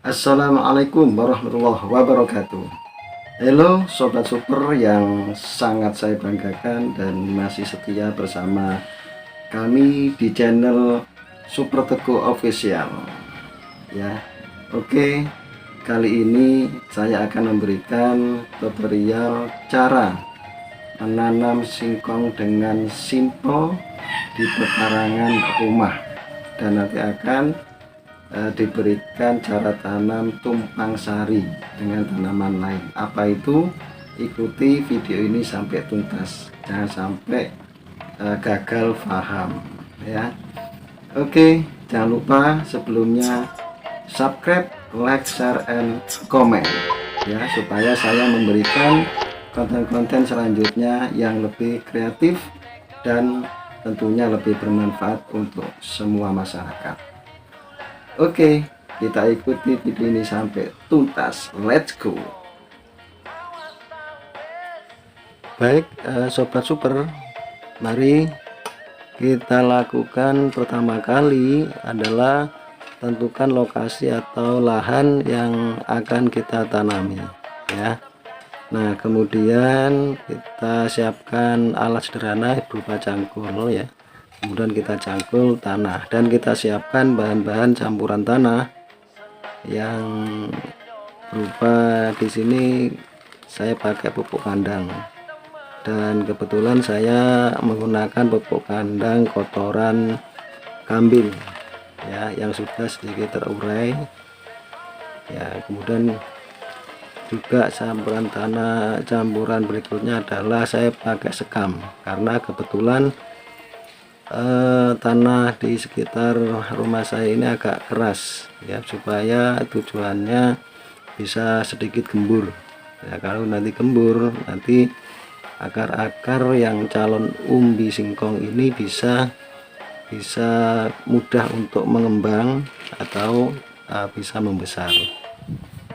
Assalamualaikum warahmatullahi wabarakatuh. Halo Sobat Super yang sangat saya banggakan dan masih setia bersama kami di channel Super Teguh Official ya. Oke, kali ini saya akan memberikan tutorial cara menanam singkong dengan simple di pekarangan rumah, dan nanti akan diberikan cara tanam tumpang sari dengan tanaman lain. Apa itu? Ikuti video ini sampai tuntas, jangan sampai gagal paham ya. Oke, jangan lupa sebelumnya subscribe, like, share, and comment ya, supaya saya memberikan konten-konten selanjutnya yang lebih kreatif dan tentunya lebih bermanfaat untuk semua masyarakat. Oke, kita ikuti video ini sampai tuntas. Let's go. Baik, Sobat Super, mari kita lakukan pertama kali adalah tentukan lokasi atau lahan yang akan kita tanami ya. Nah, kemudian kita siapkan alat sederhana berupa cangkul ya. Kemudian kita cangkul tanah dan kita siapkan bahan-bahan campuran tanah yang berupa, di sini saya pakai pupuk kandang, dan kebetulan saya menggunakan pupuk kandang kotoran kambing ya, yang sudah sedikit terurai ya. Kemudian juga campuran berikutnya adalah saya pakai sekam, karena kebetulan tanah di sekitar rumah saya ini agak keras ya, supaya tujuannya bisa sedikit gembur ya. Kalau nanti gembur, nanti akar-akar yang calon umbi singkong ini bisa mudah untuk mengembang atau bisa membesar.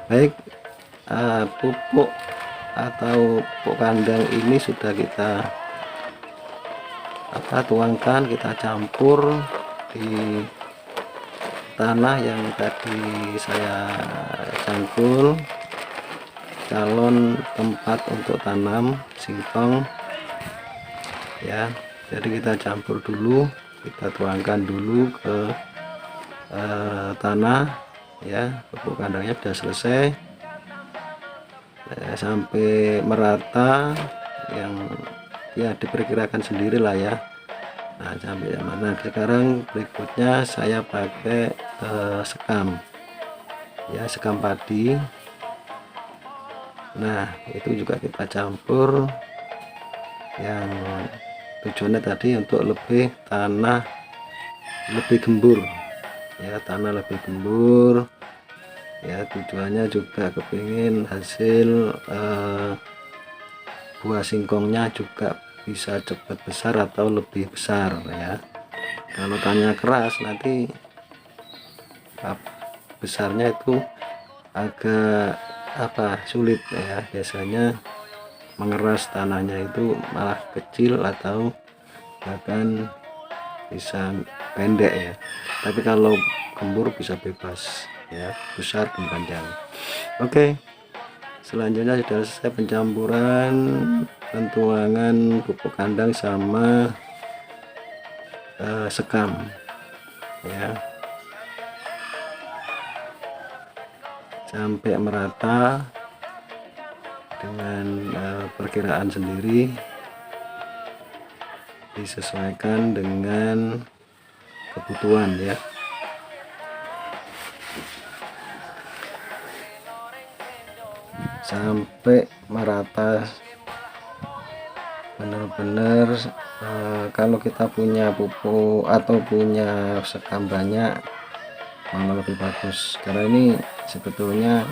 Baik, pupuk atau pupuk kandang ini sudah kita tuangkan, kita campur di tanah yang tadi saya cangkul calon tempat untuk tanam singkong ya. Jadi kita campur dulu, kita tuangkan dulu ke tanah ya. Pupuk kandangnya sudah selesai sampai merata, yang ya diperkirakan sendirilah ya. Nah, sampai mana sekarang berikutnya saya pakai sekam ya, sekam padi. Nah, itu juga kita campur, yang tujuannya tadi untuk tanah lebih gembur ya, tanah lebih gembur ya. Tujuannya juga kepingin hasil buah singkongnya juga bisa cepat besar atau lebih besar ya. Kalau tanahnya keras, nanti besarnya itu agak sulit ya, biasanya mengeras tanahnya itu malah kecil atau bahkan bisa pendek ya. Tapi kalau gembur bisa bebas ya, besar dan panjang. Oke, selanjutnya sudah selesai pencampuran pentuangan pupuk kandang sama sekam ya, sampai merata dengan perkiraan sendiri, disesuaikan dengan kebutuhan ya. Sampai merata benar-benar. Kalau kita punya pupuk atau punya sekam banyak, malah lebih bagus, karena ini sebetulnya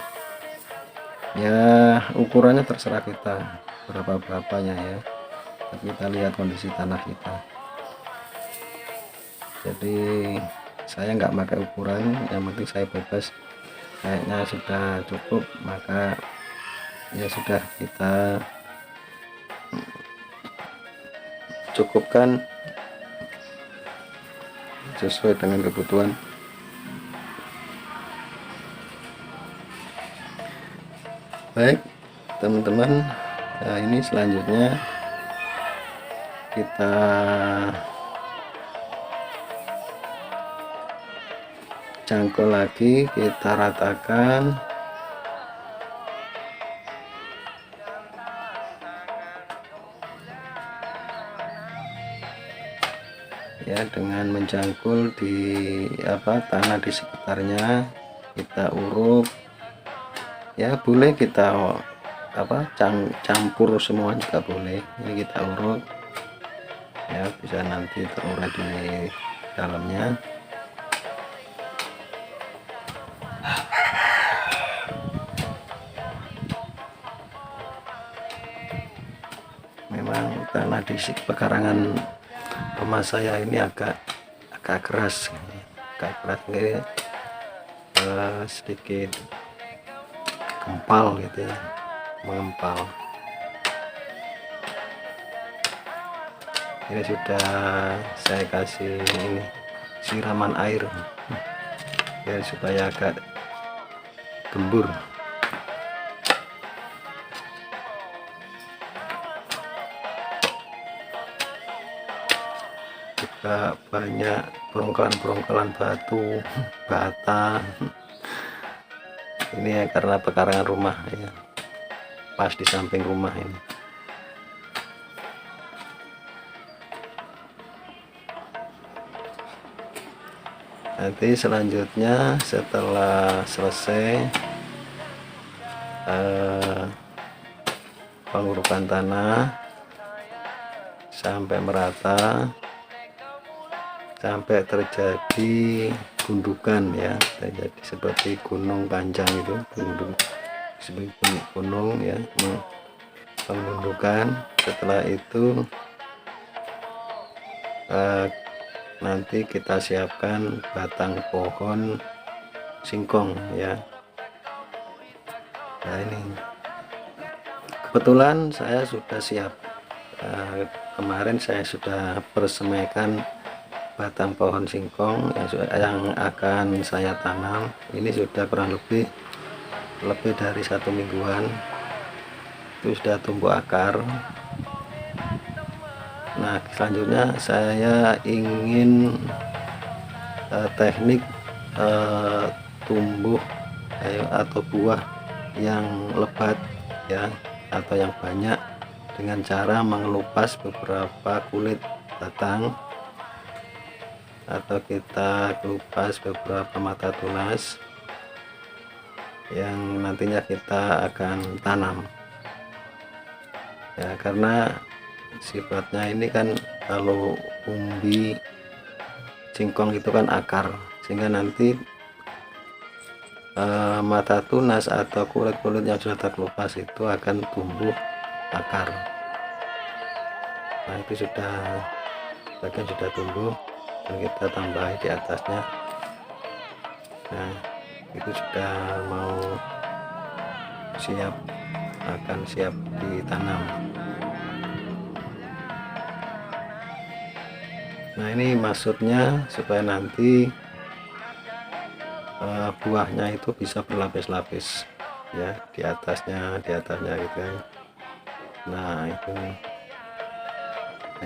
ya ukurannya terserah kita berapa-berapanya ya, tapi kita lihat kondisi tanah kita. Jadi saya nggak pakai ukuran, yang penting saya bebas, kayaknya sudah cukup, maka ya sudah, kita cukupkan sesuai dengan kebutuhan. Baik teman-teman, nah ini selanjutnya kita cangkul lagi, kita ratakan ya dengan mencangkul di tanah di sekitarnya. Kita uruk ya, boleh kita campur semua juga boleh. Ini kita uruk ya, bisa nanti terurai di dalamnya. Memang tanah di pekarangan rumah saya ini agak keras ini, sedikit gempal gitu ya, mengempal. Ini sudah saya kasih ini siraman air ya, supaya agak gembur. Juga banyak berongkalan batu bata. Ini ya karena pekarangan rumah ya, pas di samping rumah ini. Nanti selanjutnya setelah selesai pengurukan tanah sampai merata, sampai terjadi gundukan ya, terjadi seperti gunung panjang itu, seperti gunung ya, penggundukan. Setelah itu nanti kita siapkan batang pohon singkong ya. Nah ini kebetulan saya sudah siap, kemarin saya sudah persemaikan batang pohon singkong yang akan saya tanam. Ini sudah kurang lebih dari 1 mingguan, itu sudah tumbuh akar. Nah selanjutnya saya ingin teknik tumbuh atau buah yang lebat ya, atau yang banyak, dengan cara mengelupas beberapa kulit batang, atau kita kelupas beberapa mata tunas yang nantinya kita akan tanam ya. Karena sifatnya ini kan, kalau umbi singkong itu kan akar, sehingga nanti mata tunas atau kulit-kulit yang sudah terkelupas itu akan tumbuh akar. Nah itu sudah bagian sudah tumbuh, dan kita tambahi di atasnya. Nah itu sudah mau siap, akan siap ditanam. Nah ini maksudnya supaya nanti buahnya itu bisa berlapis-lapis ya, di atasnya gitu kan. Nah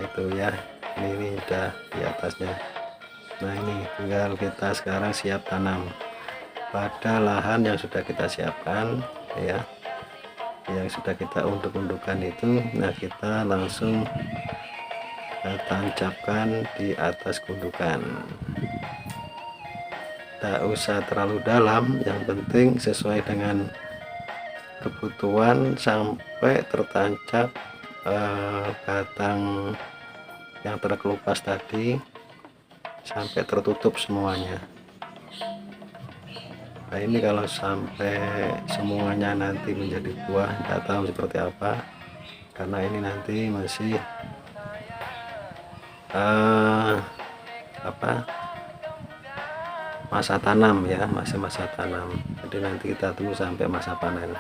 itu ya, ini udah di atasnya. Nah ini tinggal kita sekarang siap tanam pada lahan yang sudah kita siapkan ya, yang sudah kita unduk-undukkan itu. Nah kita langsung tancapkan di atas gundukan. Tidak usah terlalu dalam, yang penting sesuai dengan kebutuhan sampai tertancap batang yang terkelupas tadi, sampai tertutup semuanya. Nah ini kalau sampai semuanya nanti menjadi buah, tidak tahu seperti apa, karena ini nanti masih masa tanam ya, masih masa tanam. Jadi nanti kita tunggu sampai masa panen.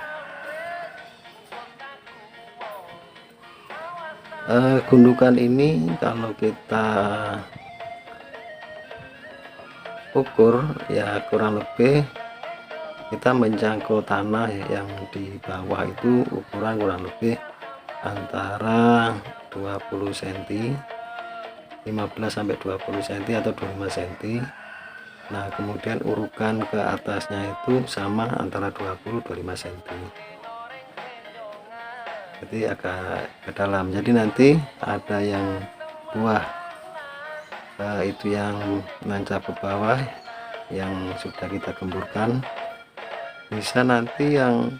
Gundukan ini kalau kita ukur ya kurang lebih kita menjangkau tanah yang di bawah itu ukuran kurang lebih antara 20 cm, 15 sampai 20 cm atau 25 cm. Nah kemudian urukan ke atasnya itu sama antara 20-25 cm, jadi agak ke dalam. Jadi nanti ada yang buah itu yang nancap ke bawah yang sudah kita gemburkan, bisa nanti yang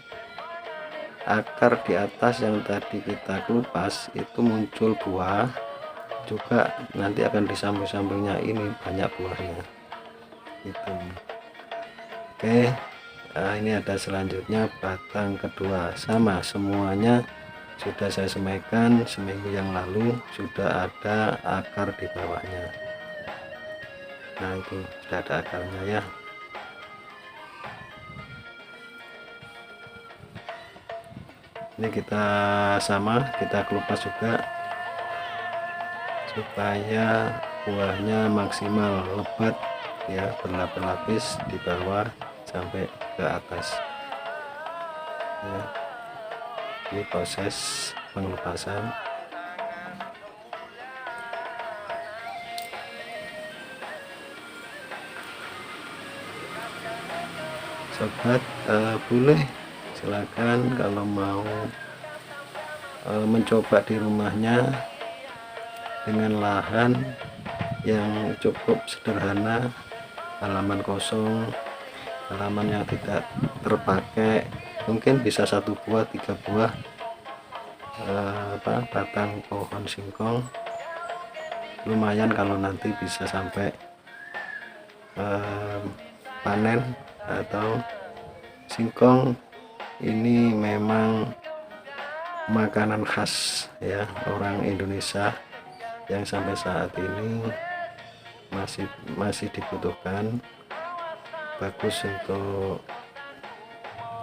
akar di atas yang tadi kita kelupas itu muncul buah juga, nanti akan di samping-sampingnya ini banyak buahnya gitu. Oke, nah ini ada selanjutnya batang kedua, sama semuanya sudah saya semaikan seminggu yang lalu, sudah ada akar di bawahnya. Nah itu sudah ada akarnya ya. Ini kita kita kelupas juga supaya buahnya maksimal lebat ya, berlapis-lapis di bawah sampai ke atas ya. Ini proses pengelupasan. Sobat boleh silakan kalau mau mencoba di rumahnya dengan lahan yang cukup sederhana, halaman kosong, halaman yang tidak terpakai, mungkin bisa 1 buah 3 buah batang pohon singkong, lumayan kalau nanti bisa sampai panen. Atau singkong ini memang makanan khas ya orang Indonesia yang sampai saat ini masih dibutuhkan, bagus untuk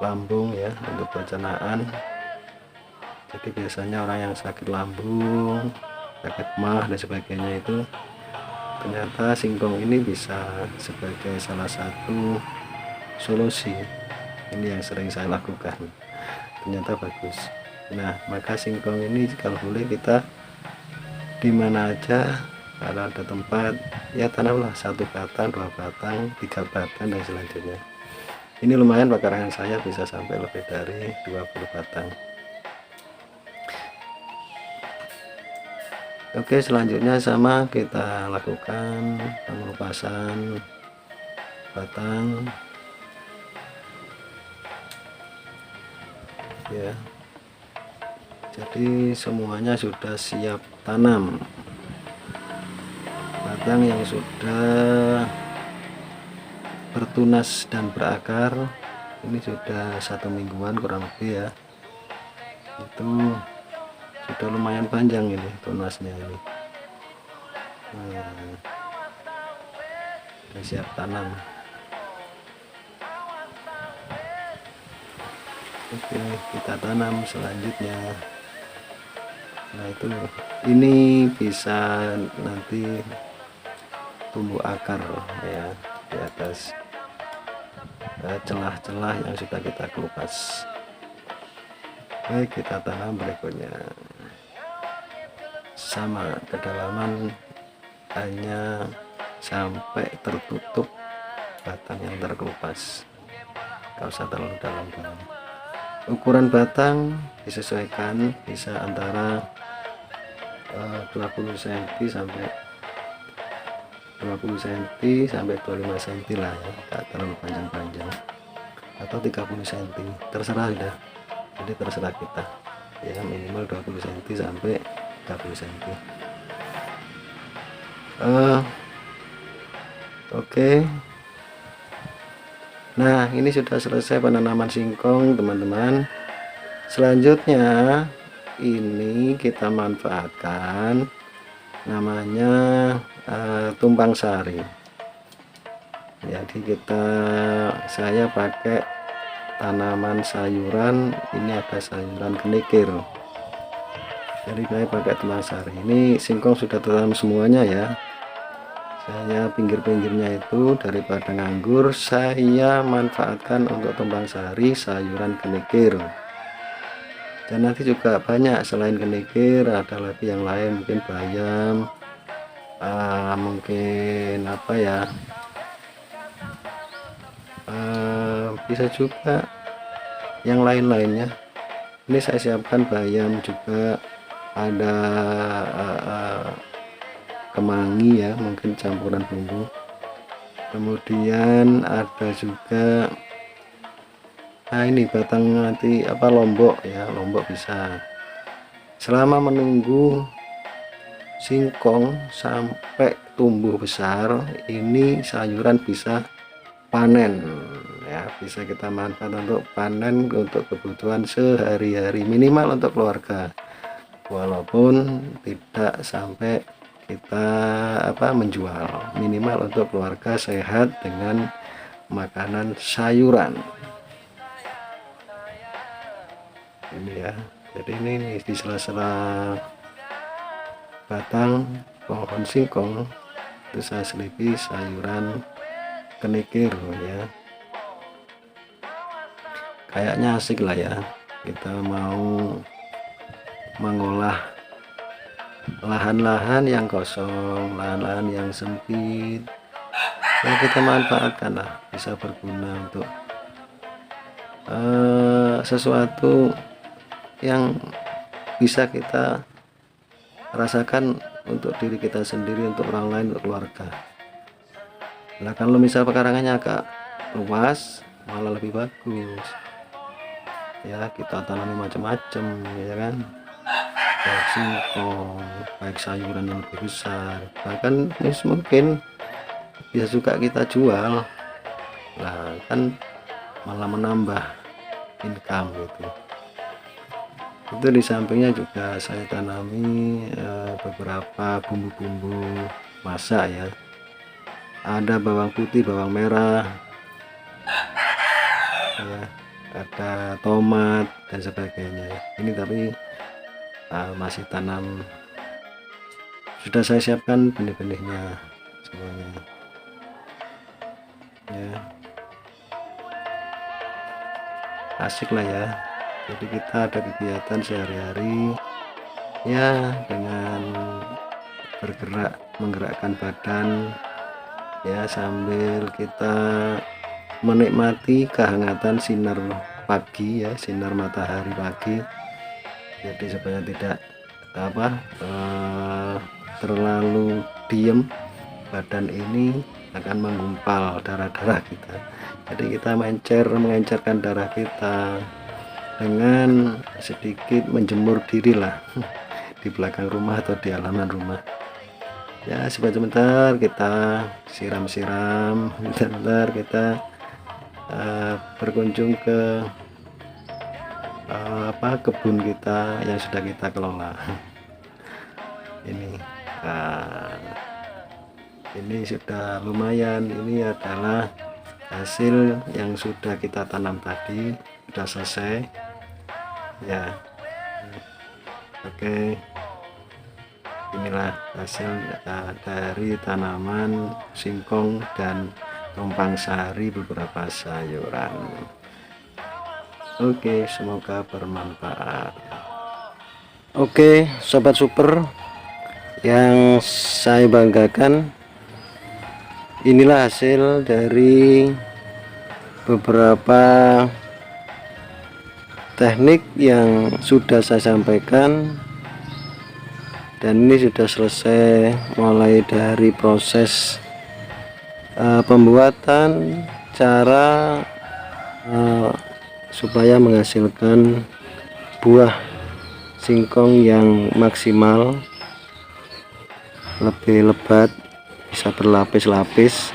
lambung ya, untuk pencernaan. Jadi biasanya orang yang sakit lambung, sakit mah dan sebagainya itu, ternyata singkong ini bisa sebagai salah satu solusi. Ini yang sering saya lakukan, ternyata bagus. Nah maka singkong ini kalau boleh kita dimana aja, kalau ada tempat ya tanamlah 1 batang, 2 batang, 3 batang dan selanjutnya. Ini lumayan bakaran saya bisa sampai lebih dari 20 batang. Oke, selanjutnya sama kita lakukan pengelupasan batang ya. Jadi semuanya sudah siap tanam. Batang yang sudah bertunas dan berakar ini sudah 1 mingguan kurang lebih ya, itu sudah lumayan panjang ini tunasnya ini. Sudah siap tanam. Oke, kita tanam selanjutnya. Nah itu ini bisa nanti tumbuh akar ya di atas celah-celah yang sudah kita kelupas. Baik, kita tanam berikutnya. Sama, kedalaman hanya sampai tertutup batang yang terkelupas, gak usah terlalu dalam-dalam. Ukuran batang disesuaikan, bisa antara 20 cm sampai 25 cm lah ya, gak terlalu panjang-panjang, atau 30 cm terserah dah. Jadi terserah kita ya, minimal 20 cm sampai 30 cm. Oke. Nah ini sudah selesai penanaman singkong teman-teman. Selanjutnya ini kita manfaatkan namanya tumpang sari. Jadi saya pakai tanaman sayuran, ini ada sayuran kenikir, jadi saya pakai tumpang sari. Ini singkong sudah tertanam semuanya ya, Saya pinggir-pinggirnya itu daripada nganggur, saya manfaatkan untuk tumpang sari sayuran kenikir. Dan nanti juga banyak selain kenikir, ada lagi yang lain, mungkin bayam, mungkin apa ya, bisa juga yang lain-lainnya. Ini saya siapkan bayam juga, ada kemangi ya, mungkin campuran bumbu. Kemudian ada juga ini batang nanti lombok ya, lombok bisa. Selama menunggu singkong sampai tumbuh besar, ini sayuran bisa panen ya, bisa kita manfaatkan untuk panen untuk kebutuhan sehari-hari, minimal untuk keluarga, walaupun tidak sampai kita menjual, minimal untuk keluarga sehat dengan makanan sayuran. Ini ya, jadi ini di sela-sela batang pohon singkong itu saya selipi sayuran kenikir ya. Kayaknya asik lah ya, kita mau mengolah lahan-lahan yang kosong, lahan-lahan yang sempit ya, kita manfaatkan lah, bisa berguna untuk sesuatu yang bisa kita rasakan untuk diri kita sendiri, untuk orang lain, untuk keluarga. Nah, kalau misal pekarangannya agak luas malah lebih bagus ya, kita tanami macam-macam ya kan, baik singkong, baik sayuran yang lebih besar, bahkan mungkin bisa juga kita jual. Nah kan malah menambah income gitu. Itu di sampingnya juga saya tanami beberapa bumbu-bumbu masak ya, ada bawang putih, bawang merah ya, ada tomat dan sebagainya. Ini tapi masih tanam, sudah saya siapkan benih-benihnya semuanya ya. Asik lah ya, jadi kita ada kegiatan sehari-hari ya, dengan bergerak, menggerakkan badan ya, sambil kita menikmati kehangatan sinar pagi ya, sinar matahari pagi. Jadi supaya tidak terlalu diem, badan ini akan menggumpal darah-darah kita. Jadi kita mengencerkan darah kita dengan sedikit menjemur diri lah di belakang rumah atau di halaman rumah ya. Sebentar kita siram-siram, sebentar kita berkunjung ke kebun kita yang sudah kita kelola. Ini sudah lumayan, ini adalah hasil yang sudah kita tanam tadi, sudah selesai ya. Oke, inilah hasil dari tanaman singkong dan tumpang sari, beberapa sayuran. Oke, semoga bermanfaat. Oke, sobat super yang saya banggakan, inilah hasil dari beberapa teknik yang sudah saya sampaikan, dan ini sudah selesai, mulai dari proses pembuatan, cara supaya menghasilkan buah singkong yang maksimal, lebih lebat, bisa berlapis-lapis,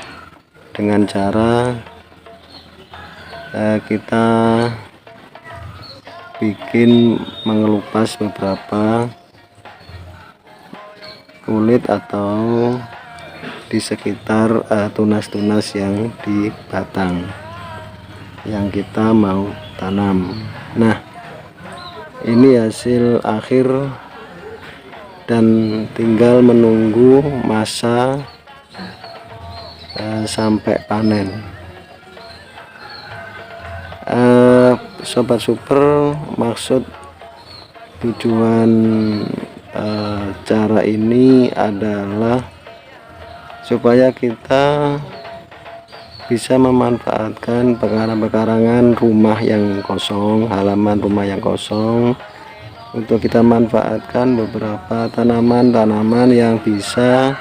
dengan cara kita bikin mengelupas beberapa kulit atau di sekitar tunas-tunas yang di batang yang kita mau tanam. Nah, ini hasil akhir dan tinggal menunggu masa sampai panen. Sobat Super, maksud tujuan cara ini adalah supaya kita bisa memanfaatkan pekarangan rumah yang kosong, halaman rumah yang kosong, untuk kita manfaatkan beberapa tanaman-tanaman yang bisa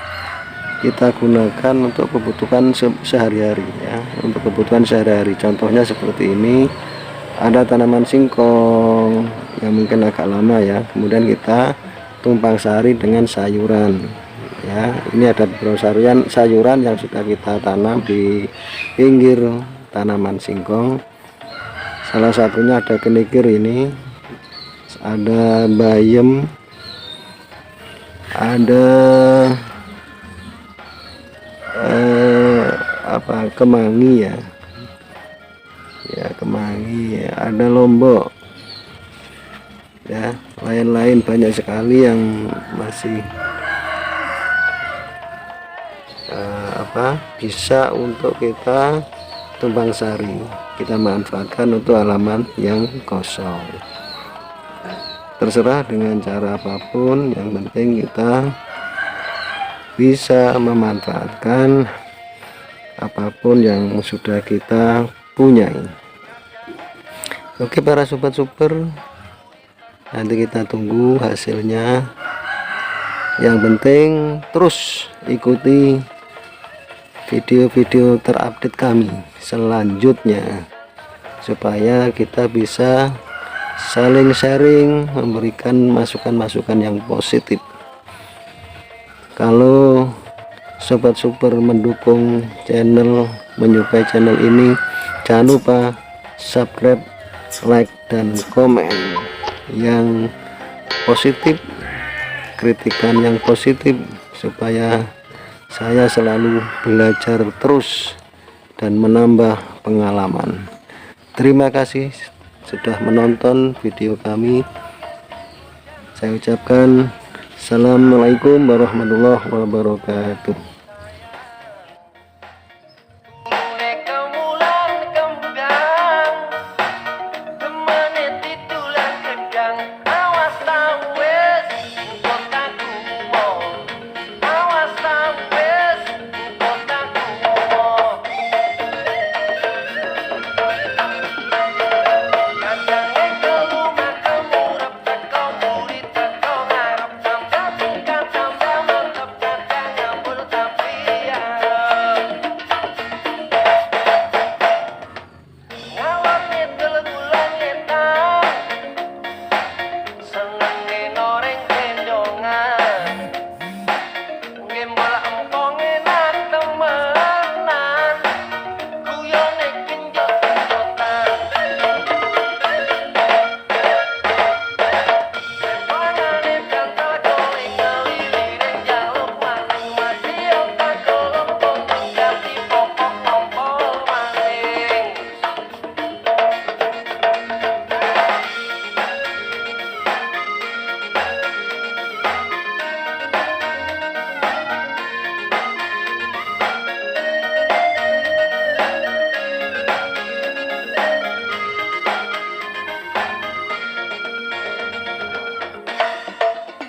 kita gunakan untuk kebutuhan sehari-hari ya, untuk kebutuhan sehari-hari. Contohnya seperti ini, ada tanaman singkong yang mungkin agak lama ya, kemudian kita tumpang sari dengan sayuran ya. Ini ada beberapa sayuran yang sudah kita tanam di pinggir tanaman singkong. Salah satunya ada kenikir, ini ada bayam, ada kemangi ya, kemangi, ada lombok ya, lain-lain banyak sekali yang masih bisa untuk kita tumpang sari, kita manfaatkan untuk halaman yang kosong. Terserah dengan cara apapun, yang penting kita bisa memanfaatkan apapun yang sudah kita punyai. Oke para Sobat Super, nanti kita tunggu hasilnya. Yang penting terus ikuti video-video terupdate kami selanjutnya, supaya kita bisa saling sharing, memberikan masukan-masukan yang positif. Kalau Sobat Super mendukung channel, menyukai channel ini, jangan lupa subscribe, like, dan komen yang positif, kritikan yang positif, supaya saya selalu belajar terus dan menambah pengalaman. Terima kasih sudah menonton video kami. Saya ucapkan assalamualaikum warahmatullahi wabarakatuh.